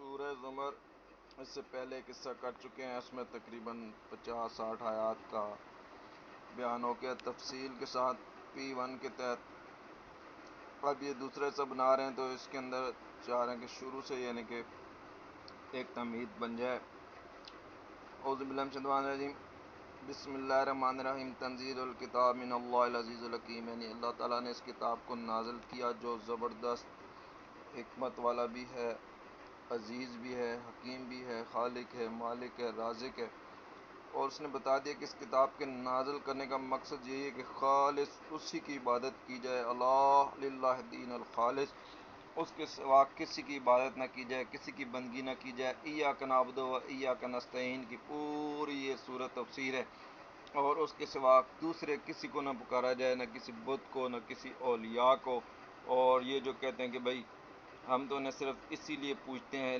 سورہ زمر اس سے پہلے قصہ کر چکے ہیں. اس میں تقریباً 50-60 آیات کا بیان ہو گیا تفصیل کے ساتھ P1 کے تحت. اب یہ دوسرے سے بنا رہے ہیں تو اس کے اندر چاہ رہے ہیں کہ شروع سے یعنی کہ ایک تمہید بن جائے. اعوذ باللہ من الشیطان الرجیم. بسم اللہ الرحمن الرحیم. تنزیل الکتاب من اللہ العزیز الحکیم. یعنی اللہ تعالیٰ نے اس کتاب کو نازل کیا جو زبردست حکمت والا بھی ہے، عزیز بھی ہے، حکیم بھی ہے، خالق ہے، مالک ہے، رازق ہے. اور اس نے بتا دیا کہ اس کتاب کے نازل کرنے کا مقصد یہی ہے کہ خالص اسی کی عبادت کی جائے. اللہ للہ دین الخالص، اس کے سوا کسی کی عبادت نہ کی جائے، کسی کی بندگی نہ کی جائے. ایاک نعبد و ایاک نستعین کی پوری یہ صورت تفسیر ہے. اور اس کے سوا دوسرے کسی کو نہ پکارا جائے، نہ کسی بت کو، نہ کسی اولیاء کو. اور یہ جو کہتے ہیں کہ بھائی ہم تو انہیں صرف اسی لیے پوچھتے ہیں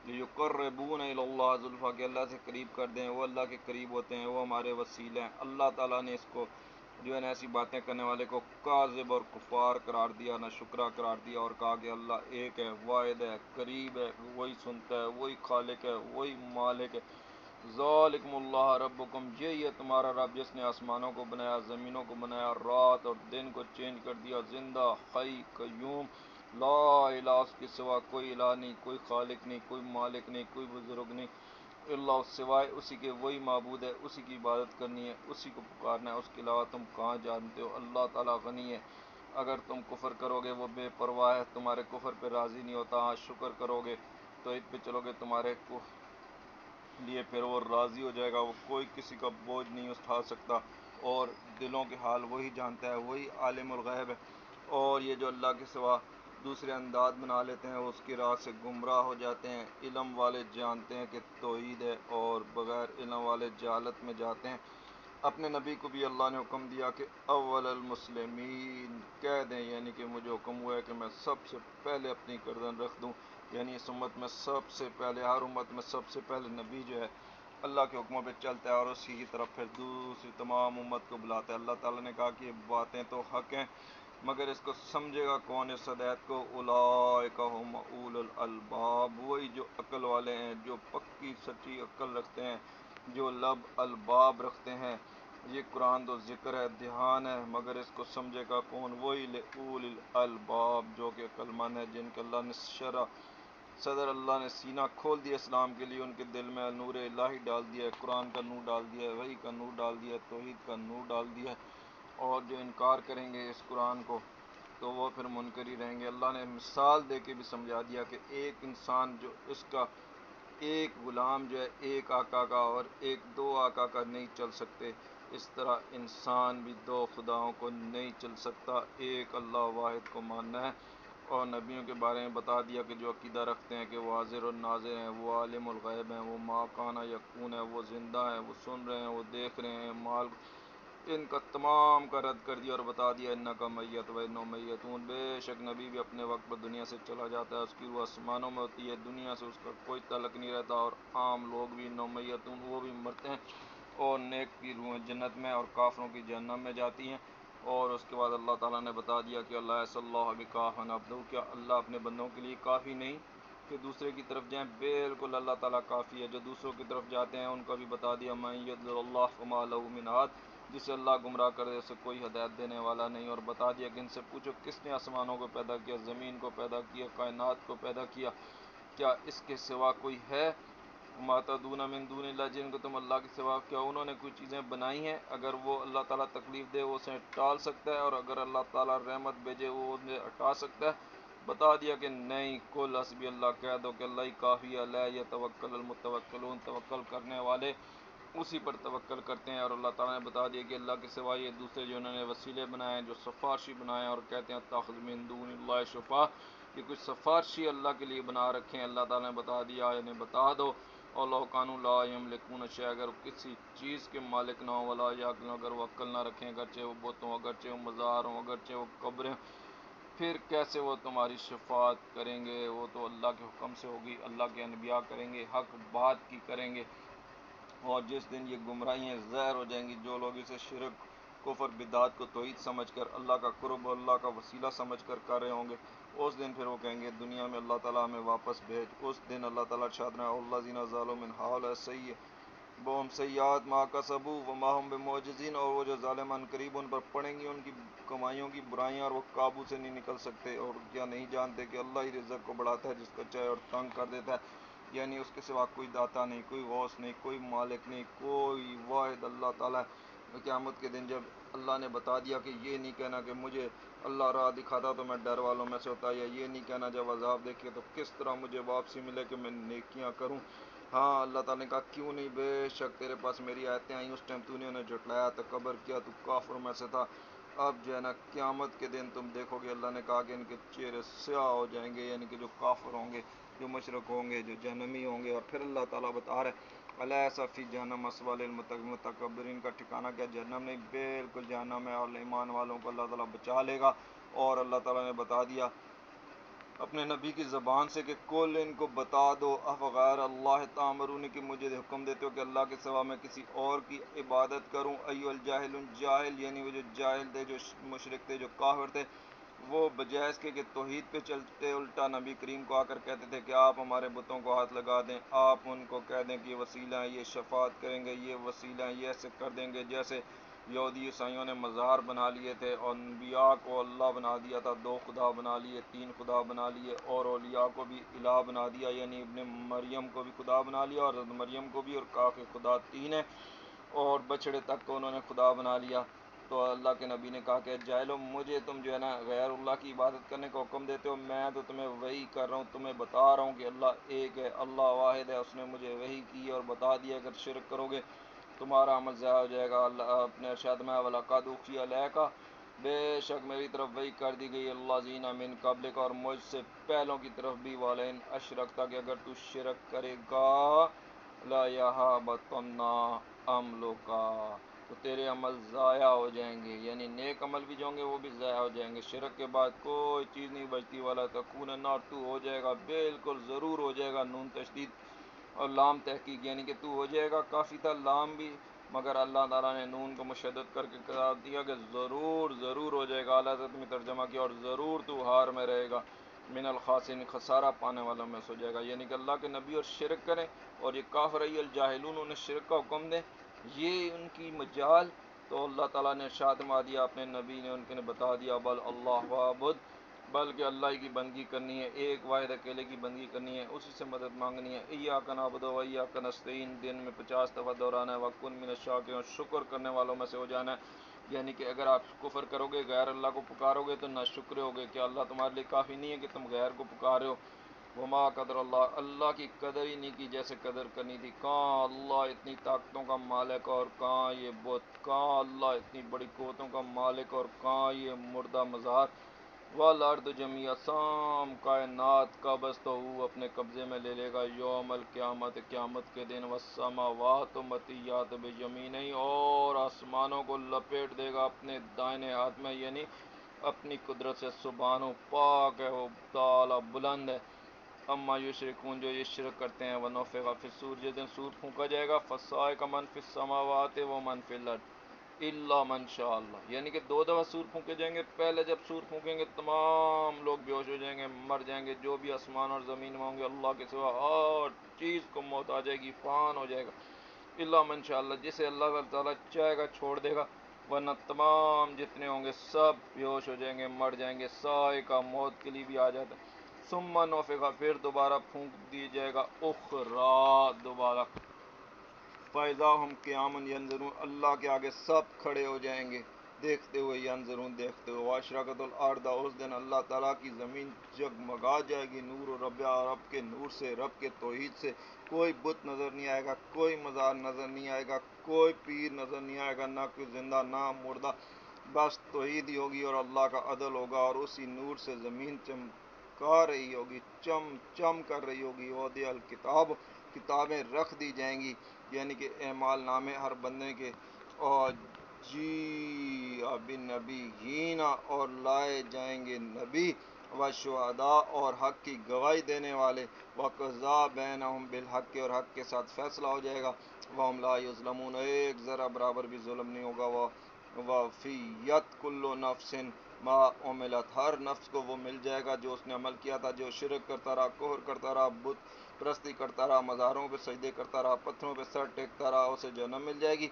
لیقربونا الی اللہ زلفیٰ، کہ اللہ سے قریب کر دیں، وہ اللہ کے قریب ہوتے ہیں، وہ ہمارے وسیلے ہیں. اللہ تعالیٰ نے اس کو جو ہے نا ایسی باتیں کرنے والے کو کاذب اور کفار قرار دیا، نہ شکرا قرار دیا، اور کہا کہ اللہ ایک ہے، واحد ہے، قریب ہے، وہی سنتا ہے، وہی خالق ہے، وہی مالک ہے. ذالکم اللہ ربکم، یہی ہے تمہارا رب جس نے آسمانوں کو بنایا، زمینوں کو بنایا، رات اور دن کو چینج کر دیا، زندہ، حی، قیوم، لا الہ، اس کے سوا کوئی الہ نہیں، کوئی خالق نہیں، کوئی مالک نہیں، کوئی بزرگ نہیں، اللہ سوائے اسی کے وہی معبود ہے. اسی کی عبادت کرنی ہے، اسی کو پکارنا ہے، اس کے علاوہ تم کہاں جانتے ہو. اللہ تعالیٰ غنی ہے، اگر تم کفر کرو گے وہ بے پرواہ ہے، تمہارے کفر پہ راضی نہیں ہوتا. ہاں شکر کرو گے، توحید پہ چلو گے، تمہارے لیے پھر وہ راضی ہو جائے گا. وہ کوئی کسی کا بوجھ نہیں اٹھا سکتا، اور دلوں کے حال وہی جانتا ہے، وہی عالم الغیب ہے. اور یہ جو اللہ کے سوا دوسرے انداز بنا لیتے ہیں وہ اس کی راہ سے گمراہ ہو جاتے ہیں. علم والے جانتے ہیں کہ توحید ہے، اور بغیر علم والے جہالت میں جاتے ہیں. اپنے نبی کو بھی اللہ نے حکم دیا کہ اول المسلمین کہہ دیں، یعنی کہ مجھے حکم ہوا ہے کہ میں سب سے پہلے اپنی گردن رکھ دوں. یعنی اس امت میں سب سے پہلے، ہر امت میں سب سے پہلے نبی جو ہے اللہ کے حکموں پہ چلتا ہے، اور اسی کی طرف پھر دوسری تمام امت کو بلاتا ہے. اللہ تعالیٰ نے کہا کہ یہ باتیں تو حق ہیں، مگر اس کو سمجھے گا کون اس ہدایت کو. اولئک ھم اولو الالباب، وہی جو عقل والے ہیں، جو پکی سچی عقل رکھتے ہیں، جو لب الباب رکھتے ہیں. یہ قرآن تو ذکر ہے، دھیان ہے، مگر اس کو سمجھے گا کون؟ وہی اول الالباب جو کہ عقل مند ہے، جن کے اللہ نے صدر اللہ نے سینہ کھول دیا اسلام کے لیے، ان کے دل میں نور الہی ڈال دیا ہے، قرآن کا نور ڈال دیا ہے، وحی کا نور ڈال دیا ہے، توحید کا نور ڈال دیا ہے. اور جو انکار کریں گے اس قرآن کو تو وہ پھر منکر ہی رہیں گے. اللہ نے مثال دے کے بھی سمجھا دیا کہ ایک انسان جو اس کا ایک غلام جو ہے ایک آقا کا اور ایک دو آقا کا نہیں چل سکتے، اس طرح انسان بھی دو خداؤں کو نہیں چل سکتا. ایک اللہ واحد کو ماننا ہے. اور نبیوں کے بارے میں بتا دیا کہ جو عقیدہ رکھتے ہیں کہ وہ حاضر اور ناظر ہیں، وہ عالم الغیب ہیں، وہ ما کان یکون ہیں، وہ زندہ ہیں، وہ سن رہے ہیں، وہ دیکھ رہے ہیں. مال ان کا تمام کا رد کر دیا اور بتا دیا انکا میت و انہم میتون، بے شک نبی بھی اپنے وقت پر دنیا سے چلا جاتا ہے، اس کی روح آسمانوں میں ہوتی ہے، دنیا سے اس کا کوئی تعلق نہیں رہتا. اور عام لوگ بھی انہم میتون، وہ بھی مرتے ہیں، اور نیک کی روحیں جنت میں اور کافروں کی جہنم میں جاتی ہیں. اور اس کے بعد اللہ تعالیٰ نے بتا دیا کہ اللہ صلی اللہ بکافٍ عبدہ، کیا اللہ اپنے بندوں کے لیے کافی نہیں کہ دوسرے کی طرف جائیں؟ بالکل اللہ تعالیٰ کافی ہے. جو دوسروں کی طرف جاتے ہیں ان کو بھی بتا دیا من یضلل اللہ فما لہ من ہاد، جسے اللہ گمراہ کر دے اسے کوئی ہدایت دینے والا نہیں. اور بتا دیا کہ ان سے پوچھو کس نے آسمانوں کو پیدا کیا، زمین کو پیدا کیا، کائنات کو پیدا کیا، کیا اس کے سوا کوئی ہے؟ ما تعبدون من دون اللہ، جن کو تم اللہ کے سوا، کیا انہوں نے کوئی چیزیں بنائی ہیں؟ اگر وہ اللہ تعالیٰ تکلیف دے وہ اسے ٹال سکتا ہے، اور اگر اللہ تعالیٰ رحمت بھیجے وہ انہیں ہٹا سکتا ہے. بتا دیا کہ نہیں. قل حسبی اللہ، کہہ دو کہ اللہ ہی کافی ہے. علیہ یتوکل المتوکلون، توکل کرنے والے اسی پر توکل کرتے ہیں. اور اللہ تعالیٰ نے بتا دیا کہ اللہ کے سوا یہ دوسرے جو انہوں نے وسیلے بنائے ہیں، جو سفارشی بنائے ہیں، اور کہتے ہیں اتخذ من دون اللہ شفاء، کہ کچھ سفارشی اللہ کے لیے بنا رکھے ہیں. اللہ تعالیٰ نے بتا دیا، یعنی بتا دو اور لو کانوا لا یملکون شیئا، اگر کسی چیز کے مالک نہ ہو، ولا یعقلون، اگر وہ عقل نہ رکھیں، اگرچہ وہ بت ہوں، اگرچہ وہ مزار ہوں، اگرچہ وہ قبریں، پھر کیسے وہ تمہاری شفاعت کریں گے؟ وہ تو اللہ کے حکم سے ہوگی، اللہ کے انبیاء کریں گے، حق بات کی کریں گے. اور جس دن یہ گمراہیاں ظاہر ہو جائیں گی، جو لوگ اسے شرک کفر بدعت کو توحید سمجھ کر اللہ کا قرب اور اللہ کا وسیلہ سمجھ کر رہے ہوں گے، اس دن پھر وہ کہیں گے دنیا میں اللہ تعالیٰ ہمیں واپس بھیج۔ اس دن اللہ تعالیٰ ارشاد رہا اللہ زینہ ظالم من حول بہم سیئات ما کسبوا وما ہم بمعجزین، اور وہ جو ظالمان قریب ان پر پڑیں گی ان کی کمائیوں کی برائیاں، اور وہ قابو سے نہیں نکل سکتے۔ اور کیا نہیں جانتے کہ اللہ ہی رزق کو بڑھاتا ہے جس کو چاہے اور تنگ کر دیتا ہے، یعنی اس کے سوا کوئی داتا نہیں، کوئی غوث نہیں، کوئی مالک نہیں، کوئی واحد اللہ تعالیٰ۔ قیامت کے دن جب اللہ نے بتا دیا کہ یہ نہیں کہنا کہ مجھے اللہ راہ دکھاتا تو میں ڈر والوں میں سے ہوتا، یا یہ نہیں کہنا جب عذاب دیکھے تو کس طرح مجھے واپسی ملے کہ میں نیکیاں کروں۔ ہاں اللہ تعالیٰ نے کہا کیوں نہیں، بے شک تیرے پاس میری آیتیں آئیں، اس ٹائم تو نے انہیں جھٹلایا، تکبر کیا، تو کافروں میں سے تھا۔ اب جو ہے نا قیامت کے دن تم دیکھو گے، اللہ نے کہا کہ ان کے چہرے سیاہ ہو جائیں گے، یعنی کہ جو کافر ہوں گے، جو مشرک ہوں گے، جو جہنمی ہوں گے۔ اور پھر اللہ تعالیٰ بتا رہے الیس فی جہنم مثوی للمتکبرین، کا ٹھکانہ کیا جہنم نہیں، بالکل جہنم ہے، اور ایمان والوں کو اللہ تعالیٰ بچا لے گا۔ اور اللہ تعالیٰ نے بتا دیا اپنے نبی کی زبان سے کہ کل ان کو بتا دو افغیر اللہ تامرون، کہ مجھے حکم دیتے ہو کہ اللہ کے سوا میں کسی اور کی عبادت کروں۔ ایو الجاہلون، جاہل یعنی وہ جو جاہل تھے، جو مشرک تھے، جو کافر تھے، وہ بجائے اس کے کہ توحید پہ چلتے الٹا نبی کریم کو آ کر کہتے تھے کہ آپ ہمارے بتوں کو ہاتھ لگا دیں، آپ ان کو کہہ دیں کہ یہ وسیلہ ہیں، یہ شفاعت کریں گے، یہ وسیلہ ہیں، یہ ایسے کر دیں گے۔ جیسے یہودی عیسائیوں نے مزار بنا لیے تھے اور انبیاء کو اللہ بنا دیا تھا، 2 خدا بنا لیے، 3 خدا بنا لیے، اور اولیاء کو بھی الہ بنا دیا، یعنی ابن مریم کو بھی خدا بنا لیا، اور حضرت مریم کو بھی، اور کہا کہ خدا 3 ہے، اور بچڑے تک کو انہوں نے خدا بنا لیا۔ تو اللہ کے نبی نے کہا کہ جاہلو، مجھے تم جو ہے نا غیر اللہ کی عبادت کرنے کا حکم دیتے ہو، میں تو تمہیں وحی کر رہا ہوں، تمہیں بتا رہا ہوں کہ اللہ ایک ہے، اللہ واحد ہے، اس نے مجھے وحی کی اور بتا دیا اگر شرک کرو گے تمہارا عمل ضائع ہو جائے گا۔ اللہ اپنے ارشاد میں وَلَقَدْ أُوحِیَ إِلَیْکَ، بے شک میری طرف وحی کر دی گئی الَّذِینَ مِن قَبْلِکَ، اور مجھ سے پہلوں کی طرف بھی، وَلَئِنْ أَشْرَکْتَ، کہ اگر تو شرک کرے گا، لَیَحْبَطَنَّ عَمْلُکَ، تو تیرے عمل ضائع ہو جائیں گے، یعنی نیک عمل بھی جو ہوں گے وہ بھی ضائع ہو جائیں گے۔ شرک کے بعد کوئی چیز نہیں بچتی، والا تکونن، اور تو ہو جائے گا، بالکل ضرور ہو جائے گا، نون تشدید اور لام تحقیق، یعنی کہ تو ہو جائے گا کافی تھا، لام بھی، مگر اللہ تعالیٰ نے نون کو مشدد کر کے قرار دیا کہ ضرور ضرور ہو جائے گا۔ اعلیٰ حضرت میں ترجمہ کیا اور ضرور تو ہار میں رہے گا، من الخاسرین، خسارہ پانے والوں میں سے ہو جائے گا، یعنی کہ اللہ کے نبی اور شرک کریں، اور یہ کافر الجاہلون انہیں شرک کا حکم دیں، یہ ان کی مجال۔ تو اللہ تعالیٰ نے ارشاد فرما دیا، اپنے نبی نے ان کے نے بتا دیا، بل اللہ وعبد، بلکہ اللہ کی بندگی کرنی ہے، ایک واحد اکیلے کی بندگی کرنی ہے، اسی سے مدد مانگنی ہے۔ ایاک نعبد و ایاک نستعین، دن میں 50 دفعہ دہرانا ہے، وکن من الشاکرین، اور شکر کرنے والوں میں سے ہو جانا ہے، یعنی کہ اگر آپ کفر کرو گے، غیر اللہ کو پکارو گے تو نہ شکر ہوگے، کہ اللہ تمہارے لیے کافی نہیں ہے کہ تم غیر کو پکارے ہو۔ وما قدر اللہ، اللہ کی قدر ہی نہیں کی جیسے قدر کرنی تھی، کہاں اللہ اتنی طاقتوں کا مالک، اور کہاں یہ بت، کہاں اللہ اتنی بڑی قوتوں کا مالک، اور کہاں یہ مردہ مزار۔ والارض جميعا، سام کائنات کا بس تو وہ اپنے قبضے میں لے لے گا یوم القیامت، قیامت کے دن، والسماوات مطیات بیمینہ، اور آسمانوں کو لپیٹ دے گا اپنے دائنے ہاتھ میں، یعنی اپنی قدرت سے، سبحانہ، پاک ہے وہ، تعالی بلند ہے۔ اما یشرکون، جو یہ شرک کرتے ہیں، ونفخ فی الصور، جس دن سور پھونکا جائے گا، فصائق من فی السماوات ومن فی الارض الا من شاء اللہ، یعنی کہ 2 دفعہ سور پھونکے جائیں گے۔ پہلے جب سور پھونکیں گے تمام لوگ بے ہوش ہو جائیں گے، مر جائیں گے، جو بھی آسمان اور زمین میں ہوں گے، اللہ کے سوا ہر چیز کو موت آ جائے گی، فان ہو جائے گا، الا من شاء اللہ، جسے اللہ تعالیٰ چاہے گا چھوڑ دے گا، ورنہ تمام جتنے ہوں گے سب بے ہوش ہو جائیں گے، مر جائیں گے۔ صائقہ، موت کے لیے بھی آ جاتا ہے۔ ثم نفخ، پھر دوبارہ پھونک دی جائے گا، اخرى، دوبارہ، فَإِذَا هُمْ قِيَامٌ يَنظُرُونَ، اللہ کے آگے سب کھڑے ہو جائیں گے دیکھتے ہوئے، ینظرون، دیکھتے ہوئے، وَأَشْرَقَتِ الْأَرْضُ، اس دن اللہ تعالیٰ کی زمین جگمگا جائے گی، نور و ربیہ، رب کے نور سے، رب کے توحید سے، کوئی بت نظر نہیں آئے گا، کوئی مزار نظر نہیں آئے گا، کوئی پیر نظر نہیں آئے گا، نہ کوئی زندہ نہ مردہ، بس توحید ہی ہوگی اور اللہ کا عدل ہوگا، اور اسی نور سے زمین چمکا رہی ہوگی، چم چم کر رہی ہوگی۔ وَوُضِعَ الْکِتَابُ، کتابیں رکھ دی جائیں گی، یعنی کہ اعمال نامے ہر بندے کے، اور جی بالنبیین، اور لائے جائیں گے نبی، والشہداء، اور حق کی گواہی دینے والے، وقضا بینہم بالحق، اور حق کے ساتھ فیصلہ ہو جائے گا، وہم لا یظلمون، ایک ذرہ برابر بھی ظلم نہیں ہوگا، وہ وفیت کل نفس ما عملت، ہر نفس کو وہ مل جائے گا جو اس نے عمل کیا تھا، جو شرک کرتا رہا، کفر کرتا رہا، بت پرستی کرتا رہا، مزاروں پہ سجدے کرتا رہا، پتھروں پہ سر ٹیکتا رہا، اسے جہنم مل جائے گی۔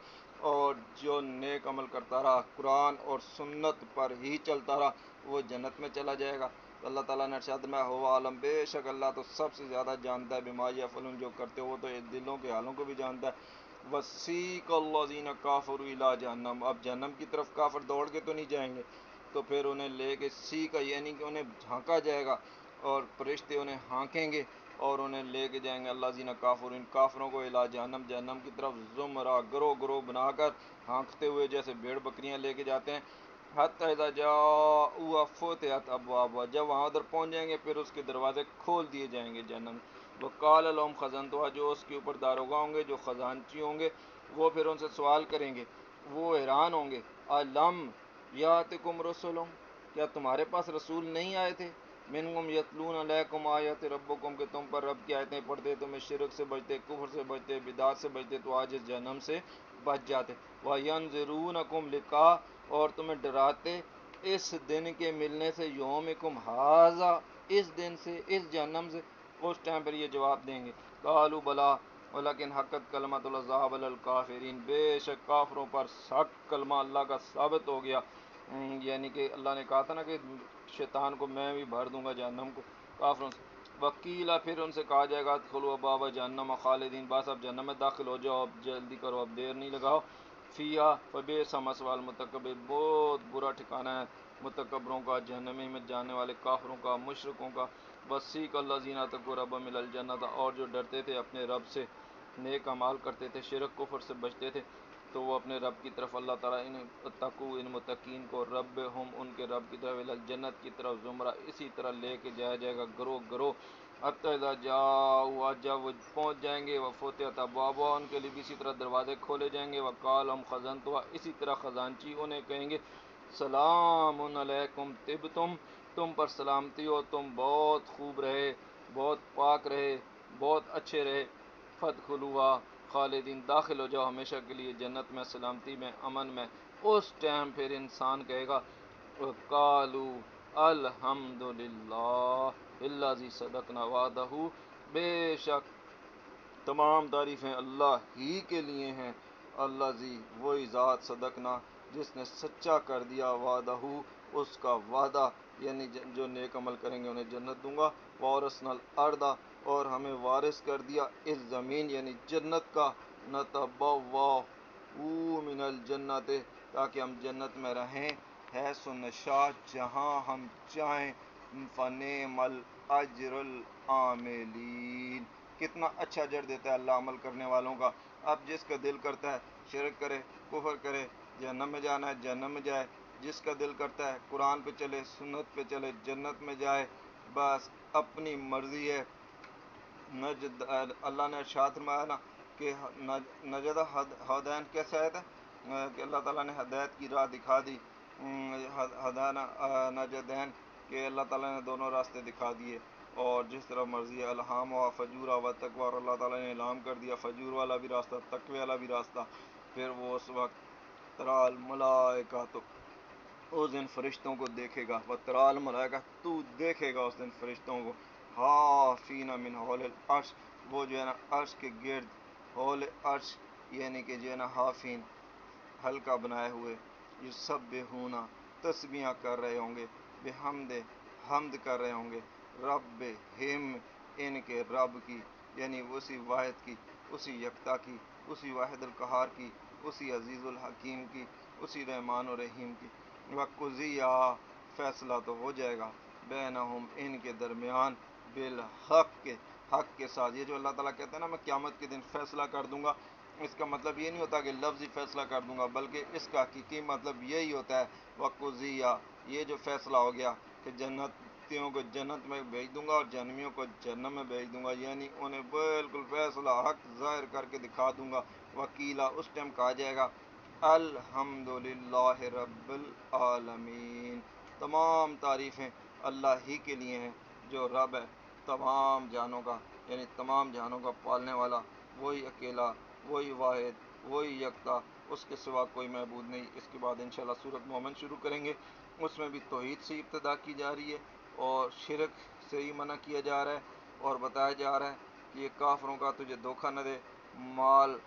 اور جو نیک عمل کرتا رہا، قرآن اور سنت پر ہی چلتا رہا، وہ جنت میں چلا جائے گا۔ تو اللہ تعالیٰ نے ارشاد میں ہو عالم، بے شک اللہ تو سب سے زیادہ جانتا ہے، بما یفعلون، جو کرتے ہو، تو دلوں کے حالوں کو بھی جانتا ہے۔ وسیق الذین کافروا الی جہنم، اب جہنم کی طرف کافر دوڑ کے تو نہیں جائیں گے، تو پھر انہیں لے کے سیکا، یعنی کہ انہیں جھانکا جائے گا، اور فرشتے انہیں ہانکیں گے اور انہیں لے کے جائیں گے اللہ زینہ کافر، ان کافروں کو الی جہنم، جہنم کی طرف، زمرہ، گروہ گروہ بنا کر، ہانکتے ہوئے، جیسے بھیڑ بکریاں لے کے جاتے ہیں۔ حتی اذا جاؤوا فتحت ابوابها، جب وہاں ادھر پہنچ جائیں گے پھر اس کے دروازے کھول دیے جائیں گے جہنم۔ وقال لهم خزنتها، جو اس کے اوپر داروغہ ہوں گے، جو خزانچی ہوں گے، وہ پھر ان سے سوال کریں گے، وہ حیران ہوں گے، الم یاتکم رسل، کیا تمہارے پاس رسول نہیں آئے تھے، منکم یتلون علیکم آیات ربکم، کہ تم پر رب کی آیتیں پڑھتے، تمہیں شرک سے بچتے، کفر سے بچتے، بدعات سے بچتے، تو آج اس جہنم سے بچ جاتے۔ وَيَنذِرُونَكُمْ لِقَاءَ، اور تمہیں ڈراتے اس دن کے ملنے سے، یومکم ھذا، اس دن سے، اس جہنم سے۔ اس ٹائم پر یہ جواب دیں گے، قالوا بلا ولیکن حقت کلمۃ العذاب علی الکافرین، بے شک کافروں پر حق کلمہ اللہ کا ثابت ہو گیا۔ یعنی کہ اللہ نے کہا تھا نا کہ شیطان کو میں بھی بھر دوں گا جہنم کو کافروں سے۔ وکیلا، پھر ان سے کہا جائے گا ادخلوا ابواب جہنم خالدین، بس اب جہنم میں داخل ہو جاؤ، اب جلدی کرو، اب دیر نہیں لگاؤ۔ فیہا فبئس مثوی المتکبرین، بہت برا ٹھکانہ ہے متکبروں کا، جہنمی میں جانے والے کافروں کا، مشرکوں کا۔ وسیق الذین اتقوا ربهم الی الجنۃ، اور جو ڈرتے تھے اپنے رب سے، نیک اعمال کرتے تھے، شرک کفر سے بچتے تھے، تو وہ اپنے رب کی طرف، اللہ تعالیٰ ان اتقوا، ان متقین کو، رب ہم، ان کے رب کی طرف، الی الجنت کی طرف، زمرہ، اسی طرح لے کے جایا جائے گا گروہ گروہ، حتی اذا جاؤوا، جب وہ پہنچ جائیں گے، وفتحت ابوابها، ان کے لیے بھی اسی طرح دروازے کھولے جائیں گے، وقال لهم خزنتها، اسی طرح خزانچی انہیں کہیں گے، سلام علیکم طبتم، تم پر سلامتی ہو، تم بہت خوب رہے، بہت پاک رہے، بہت اچھے رہے، فادخلوها خالدین، داخل ہو جاؤ ہمیشہ کے لیے جنت میں، سلامتی میں، امن میں۔ اس ٹائم پھر انسان کہے گا، قالوا الحمد للہ الذی صدقنا وعدہ، بے شک تمام تعریفیں اللہ ہی کے لیے ہیں، الذی، وہی ذات، صدقنا، جس نے سچا کر دیا، وعدہ، اس کا وعدہ، یعنی جو نیک عمل کریں گے انہیں جنت دوں گا، وورثنا الارض، اور ہمیں وارث کر دیا اس زمین یعنی جنت کا، نتبوأ من الجنت، تاکہ ہم جنت میں رہیں، حیث نشاء، جہاں ہم چاہیں، فنعم الاجر العاملین، کتنا اچھا اجر دیتا ہے اللہ عمل کرنے والوں کا۔ اب جس کا دل کرتا ہے شرک کرے، کفر کرے، جہنم میں جانا ہے جہنم میں جائے، جس کا دل کرتا ہے قرآن پہ چلے، سنت پہ چلے، جنت میں جائے، بس اپنی مرضی ہے۔ اللہ نے ارشاد فرمایا نا کہ نجد ہدین، کیسے آیت ہے کہ اللہ تعالیٰ نے ہدایت کی راہ دکھا دی، ہدانا نجدین، کہ اللہ تعالیٰ نے دونوں راستے دکھا دیے، اور جس طرح مرضی ہے، الہام و فجورا و تقوی، اور اللہ تعالیٰ نے اعلام کر دیا فجور والا بھی راستہ، تقوی والا بھی راستہ۔ پھر وہ اس وقت ترال ملائکہ، تو اس دن فرشتوں کو دیکھے گا، وہ ترال ملائکہ، تو دیکھے گا اس دن فرشتوں کو، حافین من حول العرش، وہ جو ہے نا عرش کے گرد، حول عرش یعنی کہ جو ہے نا حافین، حلقہ بنائے ہوئے، یہ سب بے ہونا، تسبیحاں کر رہے ہوں گے، بحمد، حمد کر رہے ہوں گے، رب ہم، ان کے رب کی، یعنی اسی واحد کی، اسی یکتا کی، اسی واحد القہار کی، اسی عزیز الحکیم کی، اسی رحمان و رحیم کی۔ وقضیہ، فیصلہ تو ہو جائے گا، بینہم، ان کے درمیان، بالحق کے، حق کے ساتھ۔ یہ جو اللہ تعالیٰ کہتے ہیں نا میں قیامت کے دن فیصلہ کر دوں گا، اس کا مطلب یہ نہیں ہوتا کہ لفظی فیصلہ کر دوں گا، بلکہ اس کا حقیقی مطلب یہی ہوتا ہے، وقضیہ، یہ جو فیصلہ ہو گیا کہ جنتیوں کو جنت میں بھیج دوں گا اور جہنمیوں کو جہنم میں بھیج دوں گا، یعنی انہیں بالکل فیصلہ حق ظاہر کر کے دکھا دوں گا۔ وکیلا، اس ٹائم کہا جائے گا، الحمدللہ رب العالمین، تمام تعریفیں اللہ ہی کے لیے ہیں جو رب ہے تمام جہانوں کا، یعنی تمام جہانوں کا پالنے والا، وہی اکیلا، وہی واحد، وہی یکتا، اس کے سوا کوئی معبود نہیں۔ اس کے بعد انشاءاللہ سورۃ مومن شروع کریں گے، اس میں بھی توحید سے ابتدا کی جا رہی ہے اور شرک سے ہی منع کیا جا رہا ہے، اور بتایا جا رہا ہے کہ یہ کافروں کا تجھے دھوکہ نہ دے، مال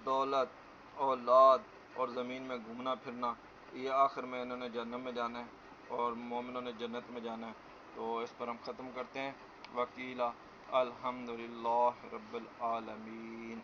دولت اولاد اور زمین میں گھومنا پھرنا، یہ آخر میں انہوں نے جہنم میں جانا ہے اور مومنوں نے جنت میں جانا ہے۔ تو اس پر ہم ختم کرتے ہیں۔ وکیلا الحمدللہ رب العالمین۔